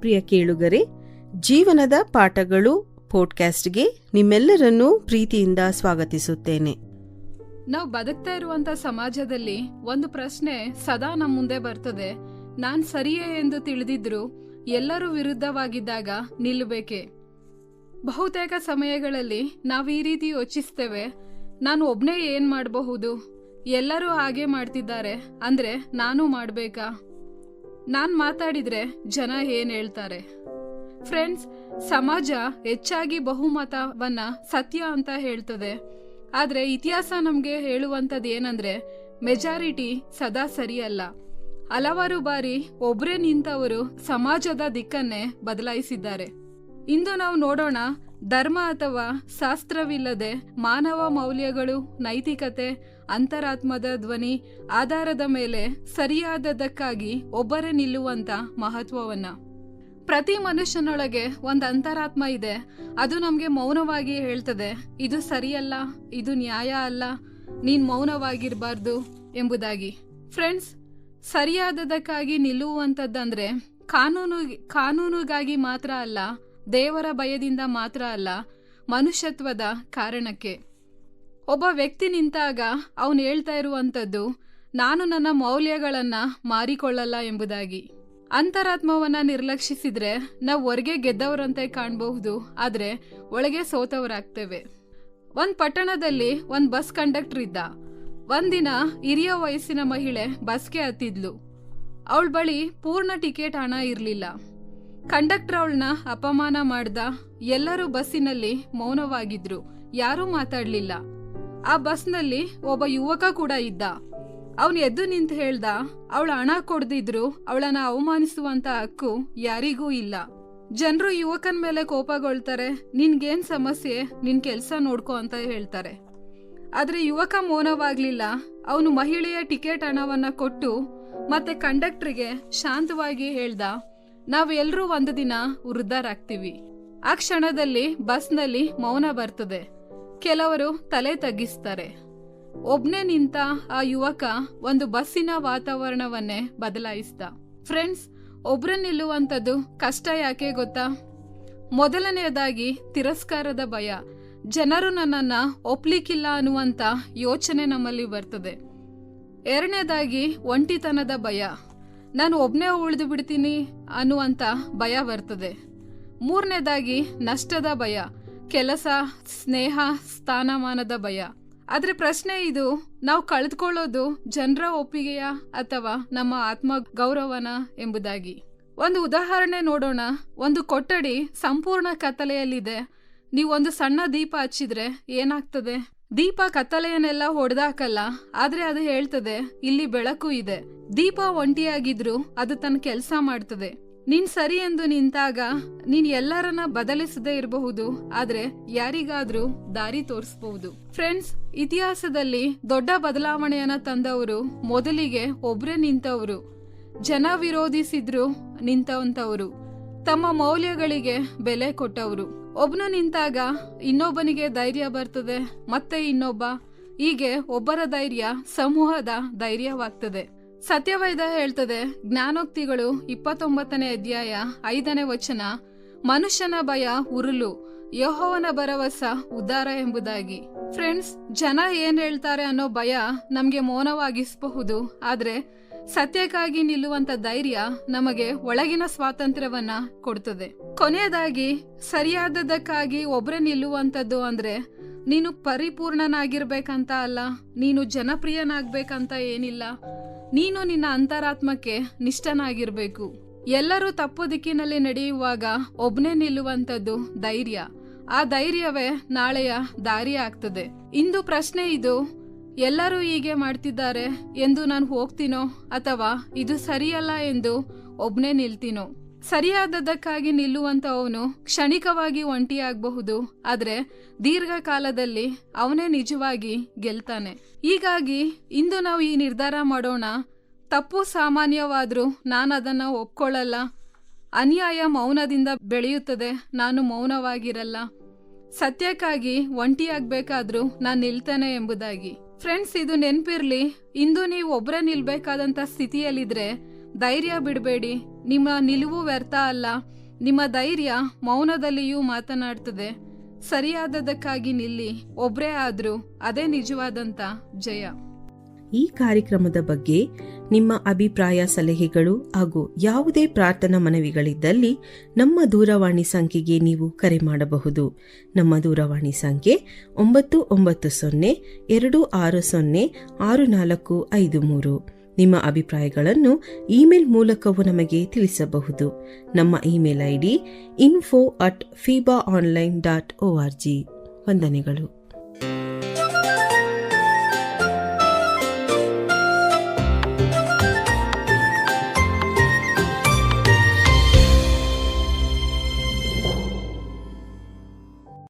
ಪ್ರಿಯ ಕೇಳುಗರೆ, ಜೀವನದ ಪಾಠಗಳು ಪಾಡ್ಕಾಸ್ಟ್ಗೆ ನಿಮ್ಮೆಲ್ಲರನ್ನೂ ಪ್ರೀತಿಯಿಂದ ಸ್ವಾಗತಿಸುತ್ತೇನೆ. ನಾವು ಬದುಕ್ತಾ ಇರುವಂತ ಸಮಾಜದಲ್ಲಿ ಒಂದು ಪ್ರಶ್ನೆ ಸದಾ ನಮ್ಮ ಮುಂದೆ ಬರ್ತದೆ. ನಾನ್ ಸರಿಯೇ ಎಂದು ತಿಳಿದಿದ್ರು ಎಲ್ಲರೂ ವಿರುದ್ಧವಾಗಿದ್ದಾಗ ನಿಲ್ಲಬೇಕೆ? ಬಹುತೇಕ ಸಮಯಗಳಲ್ಲಿ ನಾವು ಈ ರೀತಿ ಯೋಚಿಸ್ತೇವೆ, ನಾನು ಒಬ್ನೇ ಏನ್ ಮಾಡಬಹುದು, ಎಲ್ಲರೂ ಹಾಗೆ ಮಾಡ್ತಿದ್ದಾರೆ ಅಂದ್ರೆ ನಾನು ಮಾಡ್ಬೇಕಾ, ನಾನ್ ಮಾತಾಡಿದ್ರೆ ಜನ ಏನ್ ಹೇಳ್ತಾರೆ. ಫ್ರೆಂಡ್ಸ್, ಸಮಾಜ ಹೆಚ್ಚಾಗಿ ಬಹುಮತವನ್ನ ಸತ್ಯ ಅಂತ ಹೇಳ್ತದೆ. ಆದ್ರೆ ಇತಿಹಾಸ ನಮ್ಗೆ ಹೇಳುವಂಥದ್ದು ಏನಂದ್ರೆ ಮೆಜಾರಿಟಿ ಸದಾ ಸರಿಯಲ್ಲ. ಹಲವಾರು ಬಾರಿ ಒಬ್ರೇ ನಿಂತವರು ಸಮಾಜದ ದಿಕ್ಕನ್ನೇ ಬದಲಾಯಿಸಿದ್ದಾರೆ. ಇಂದು ನಾವು ನೋಡೋಣ, ಧರ್ಮ ಅಥವಾ ಶಾಸ್ತ್ರವಿಲ್ಲದೆ ಮಾನವ ಮೌಲ್ಯಗಳು, ನೈತಿಕತೆ, ಅಂತರಾತ್ಮದ ಧ್ವನಿ ಆಧಾರದ ಮೇಲೆ ಸರಿಯಾದದಕ್ಕಾಗಿ ಒಬ್ಬರೇ ನಿಲ್ಲುವಂತ ಮಹತ್ವವನ್ನ. ಪ್ರತಿ ಮನುಷ್ಯನೊಳಗೆ ಒಂದು ಅಂತರಾತ್ಮ ಇದೆ. ಅದು ನಮ್ಗೆ ಮೌನವಾಗಿ ಹೇಳ್ತದೆ, ಇದು ಸರಿಯಲ್ಲ, ಇದು ನ್ಯಾಯ ಅಲ್ಲ, ನೀನ್ ಮೌನವಾಗಿರ್ಬಾರ್ದು ಎಂಬುದಾಗಿ. ಫ್ರೆಂಡ್ಸ್, ಸರಿಯಾದದಕ್ಕಾಗಿ ನಿಲ್ಲುವಂಥದ್ದಂದ್ರೆ ಕಾನೂನಿಗಾಗಿ ಮಾತ್ರ ಅಲ್ಲ, ದೇವರ ಭಯದಿಂದ ಮಾತ್ರ ಅಲ್ಲ, ಮನುಷ್ಯತ್ವದ ಕಾರಣಕ್ಕೆ. ಒಬ್ಬ ವ್ಯಕ್ತಿ ನಿಂತಾಗ ಅವನು ಹೇಳ್ತಾ ಇರುವಂಥದ್ದು, ನಾನು ನನ್ನ ಮೌಲ್ಯಗಳನ್ನ ಮಾರಿಕೊಳ್ಳಲ್ಲ ಎಂಬುದಾಗಿ. ಅಂತರಾತ್ಮವನ್ನ ನಿರ್ಲಕ್ಷಿಸಿದ್ರೆ ನಾವು ಹೊರಗೆ ಗೆದ್ದವರಂತೆ ಕಾಣಬಹುದು, ಆದ್ರೆ ಒಳಗೆ ಸೋತವರಾಗ್ತೇವೆ. ಒಂದ್ ಪಟ್ಟಣದಲ್ಲಿ ಒಂದ್ ಬಸ್ ಕಂಡಕ್ಟರ್ ಇದ್ದ. ಒಂದಿನ ಹಿರಿಯ ವಯಸ್ಸಿನ ಮಹಿಳೆ ಬಸ್ಗೆ ಹತ್ತಿದ್ಲು. ಅವಳ ಬಳಿ ಪೂರ್ಣ ಟಿಕೆಟ್ ಹಣ ಇರ್ಲಿಲ್ಲ. ಕಂಡಕ್ಟರ್ ಅವಳನ್ನ ಅಪಮಾನ ಮಾಡ್ದ. ಎಲ್ಲರೂ ಬಸ್ಸಿನಲ್ಲಿ ಮೌನವಾಗಿದ್ರು, ಯಾರೂ ಮಾತಾಡ್ಲಿಲ್ಲ. ಆ ಬಸ್ನಲ್ಲಿ ಒಬ್ಬ ಯುವಕ ಕೂಡ ಇದ್ದ. ಅವನು ಎದ್ದು ನಿಂತು ಹೇಳ್ದ, ಅವಳ ಹಣ ಕೊಡ್ದಿದ್ರು ಅವಳನ್ನ ಅವಮಾನಿಸುವಂತ ಹಕ್ಕು ಯಾರಿಗೂ ಇಲ್ಲ. ಜನರು ಯುವಕನ ಮೇಲೆ ಕೋಪಗೊಳ್ತಾರೆ, ನಿನ್ಗೇನ್ ಸಮಸ್ಯೆ, ನಿನ್ ಕೆಲ್ಸ ನೋಡ್ಕೊ ಅಂತ ಹೇಳ್ತಾರೆ. ಆದ್ರೆ ಯುವಕ ಮೌನವಾಗ್ಲಿಲ್ಲ. ಅವನು ಮಹಿಳೆಯ ಟಿಕೆಟ್ ಹಣವನ್ನ ಕೊಟ್ಟು ಮತ್ತೆ ಕಂಡಕ್ಟರ್ಗೆ ಶಾಂತವಾಗಿ ಹೇಳ್ದ, ನಾವೆಲ್ಲರೂ ಒಂದು ದಿನ ವೃದ್ಧರಾಗ್ತೀವಿ. ಆ ಕ್ಷಣದಲ್ಲಿ ಬಸ್ನಲ್ಲಿ ಮೌನ ಬರ್ತದೆ. ಕೆಲವರು ತಲೆ ತಗ್ಗಿಸ್ತಾರೆ. ಒಬ್ನೇ ನಿಂತ ಆ ಯುವಕ ಒಂದು ಬಸ್ಸಿನ ವಾತಾವರಣವನ್ನೇ ಬದಲಾಯಿಸ್ದ. ಫ್ರೆಂಡ್ಸ್, ಒಬ್ರೇ ನಿಲ್ಲುವಂಥದ್ದು ಕಷ್ಟ ಯಾಕೆ ಗೊತ್ತಾ? ಮೊದಲನೆಯದಾಗಿ ತಿರಸ್ಕಾರದ ಭಯ. ಜನರು ನನ್ನನ್ನ ಒಪ್ಲಿಕ್ಕಿಲ್ಲ ಅನ್ನುವಂತ ಯೋಚನೆ ನಮ್ಮಲ್ಲಿ ಬರ್ತದೆ. ಎರಡನೇದಾಗಿ ಒಂಟಿತನದ ಭಯ. ನಾನು ಒಬ್ನೇ ಉಳಿದು ಬಿಡ್ತೀನಿ ಅನ್ನುವಂತ ಭಯ ಬರ್ತದೆ. ಮೂರನೇದಾಗಿ ನಷ್ಟದ ಭಯ. ಕೆಲಸ, ಸ್ನೇಹ, ಸ್ಥಾನಮಾನದ ಭಯ. ಆದ್ರೆ ಪ್ರಶ್ನೆ ಇದು, ನಾವು ಕಳೆದುಕೊಳ್ಳೋದು ಜನರ ಒಪ್ಪಿಗೆಯ ಅಥವಾ ನಮ್ಮ ಆತ್ಮ ಗೌರವನ ಎಂಬುದಾಗಿ. ಒಂದು ಉದಾಹರಣೆ ನೋಡೋಣ. ಒಂದು ಕೊಠಡಿ ಸಂಪೂರ್ಣ ಕತ್ತಲೆಯಲ್ಲಿದೆ. ನೀವೊಂದು ಸಣ್ಣ ದೀಪ ಹಚ್ಚಿದ್ರೆ ಏನಾಗ್ತದೆ? ದೀಪ ಕತ್ತಲೆಯನ್ನೆಲ್ಲ ಹೊಡೆದಾಕಲ್ಲ, ಆದ್ರೆ ಅದು ಹೇಳ್ತದೆ ಇಲ್ಲಿ ಬೆಳಕು ಇದೆ. ದೀಪ ಒಂಟಿಯಾಗಿದ್ರು ಅದು ತನ್ನ ಕೆಲಸ ಮಾಡ್ತದೆ. ನೀನ್ ಸರಿ ಎಂದು ನಿಂತಾಗ ನೀನ್ ಎಲ್ಲರನ್ನ ಬದಲಿಸದೇ ಇರಬಹುದು, ಆದ್ರೆ ಯಾರಿಗಾದ್ರೂ ದಾರಿ ತೋರಿಸಬಹುದು. ಫ್ರೆಂಡ್ಸ್, ಇತಿಹಾಸದಲ್ಲಿ ದೊಡ್ಡ ಬದಲಾವಣೆಯನ್ನ ತಂದವರು ಮೊದಲಿಗೆ ಒಬ್ರೇ ನಿಂತವರು, ಜನ ವಿರೋಧಿಸಿದ್ರು ನಿಂತವಂತವರು, ತಮ್ಮ ಮೌಲ್ಯಗಳಿಗೆ ಬೆಲೆ ಕೊಟ್ಟವರು. ಒಬ್ನು ನಿಂತಾಗ ಇನ್ನೊಬ್ಬನಿಗೆ ಧೈರ್ಯ ಬರ್ತದೆ, ಮತ್ತೆ ಇನ್ನೊಬ್ಬ, ಹೀಗೆ ಒಬ್ಬರ ಧೈರ್ಯ ಸಮೂಹದ ಧೈರ್ಯವಾಗ್ತದೆ. ಸತ್ಯವೇದ ಹೇಳ್ತದೆ, ಜ್ಞಾನೋಕ್ತಿಗಳು 29ನೇ ಅಧ್ಯಾಯ 5ನೇ ವಚನ, ಮನುಷ್ಯನ ಭಯ ಉರುಲು, ಯೆಹೋವನ ಭರವಸ ಉದ್ಧಾರ ಎಂಬುದಾಗಿ. ಫ್ರೆಂಡ್ಸ್, ಜನ ಏನ್ ಹೇಳ್ತಾರೆ ಅನ್ನೋ ಭಯ ನಮ್ಗೆ ಮೌನವಾಗಿಸಬಹುದು, ಆದ್ರೆ ಸತ್ಯಕ್ಕಾಗಿ ನಿಲ್ಲುವಂತ ಧೈರ್ಯ ನಮಗೆ ಒಳಗಿನ ಸ್ವಾತಂತ್ರ್ಯವನ್ನ ಕೊಡ್ತದೆ. ಕೊನೆಯದಾಗಿ, ಸರಿಯಾದದಕ್ಕಾಗಿ ಒಬ್ರೇ ನಿಲ್ಲುವಂಥದ್ದು ಅಂದ್ರೆ ನೀನು ಪರಿಪೂರ್ಣನಾಗಿರ್ಬೇಕಂತ ಅಲ್ಲ, ನೀನು ಜನಪ್ರಿಯನಾಗ್ಬೇಕಂತ ಏನಿಲ್ಲ, ನೀನು ನಿನ್ನ ಅಂತರಾತ್ಮಕ್ಕೆ ನಿಷ್ಠನಾಗಿರ್ಬೇಕು. ಎಲ್ಲರೂ ತಪ್ಪು ದಿಕ್ಕಿನಲ್ಲಿ ನಡೆಯುವಾಗ ಒಬ್ನೇ ನಿಲ್ಲುವಂಥದ್ದು ಧೈರ್ಯ. ಆ ಧೈರ್ಯವೇ ನಾಳೆಯ ದಾರಿ ಆಗ್ತದೆ. ಇಂದು ಪ್ರಶ್ನೆ ಇದು, ಎಲ್ಲರೂ ಹೀಗೆ ಮಾಡ್ತಿದ್ದಾರೆ ಎಂದು ನಾನು ಹೋಗ್ತೀನೋ ಅಥವಾ ಇದು ಸರಿಯಲ್ಲ ಎಂದು ಒಬ್ನೇ ನಿಲ್ತೀನೋ? ಸರಿಯಾದದಕ್ಕಾಗಿ ನಿಲ್ಲುವಂತವನು ಕ್ಷಣಿಕವಾಗಿ ಒಂಟಿಯಾಗಬಹುದು, ಆದ್ರೆ ದೀರ್ಘಕಾಲದಲ್ಲಿ ಅವನೇ ನಿಜವಾಗಿ ಗೆಲ್ತಾನೆ. ಹೀಗಾಗಿ ಇಂದು ನಾವು ಈ ನಿರ್ಧಾರ ಮಾಡೋಣ, ತಪ್ಪು ಸಾಮಾನ್ಯವಾದ್ರೂ ನಾನು ಅದನ್ನ ಒಪ್ಕೊಳ್ಳಲ್ಲ. ಅನ್ಯಾಯ ಮೌನದಿಂದ ಬೆಳೆಯುತ್ತದೆ, ನಾನು ಮೌನವಾಗಿರಲ್ಲ. ಸತ್ಯಕ್ಕಾಗಿ ಒಂಟಿಯಾಗಬೇಕಾದ್ರೂ ನಾನು ನಿಲ್ತೇನೆ ಎಂಬುದಾಗಿ. ಫ್ರೆಂಡ್ಸ್, ಇದು ನೆನ್ಪಿರ್ಲಿ, ಇಂದು ನೀವು ಒಬ್ಬರೇ ನಿಲ್ಬೇಕಾದಂತ ಸ್ಥಿತಿಯಲ್ಲಿದ್ರೆ ಧೈರ್ಯ ಬಿಡಬೇಡಿ. ನಿಮ್ಮ ನಿಲುವು ವ್ಯರ್ಥ ಅಲ್ಲ, ನಿಮ್ಮ ಧೈರ್ಯ ಮೌನದಲ್ಲಿಯೂ ಮಾತನಾಡ್ತದೆ. ಸರಿಯಾದದಕ್ಕಾಗಿ ನಿಲ್ಲಿ, ಒಬ್ರೇ ಆದ್ರೂ ಅದೇ ನಿಜವಾದಂತ ಜಯ. ಈ ಕಾರ್ಯಕ್ರಮದ ಬಗ್ಗೆ ನಿಮ್ಮ ಅಭಿಪ್ರಾಯ, ಸಲಹೆಗಳು ಹಾಗೂ ಯಾವುದೇ ಪ್ರಾರ್ಥನಾ ಮನವಿಗಳಿದ್ದಲ್ಲಿ ನಮ್ಮ ದೂರವಾಣಿ ಸಂಖ್ಯೆಗೆ ನೀವು ಕರೆ ಮಾಡಬಹುದು. ನಮ್ಮ ದೂರವಾಣಿ ಸಂಖ್ಯೆ 9902606453. ನಿಮ್ಮ ಅಭಿಪ್ರಾಯಗಳನ್ನು ಇಮೇಲ್ ಮೂಲಕವೂ ನಮಗೆ ತಿಳಿಸಬಹುದು. ನಮ್ಮ ಇಮೇಲ್ ID info@fibaonline.org. ವಂದನೆಗಳು.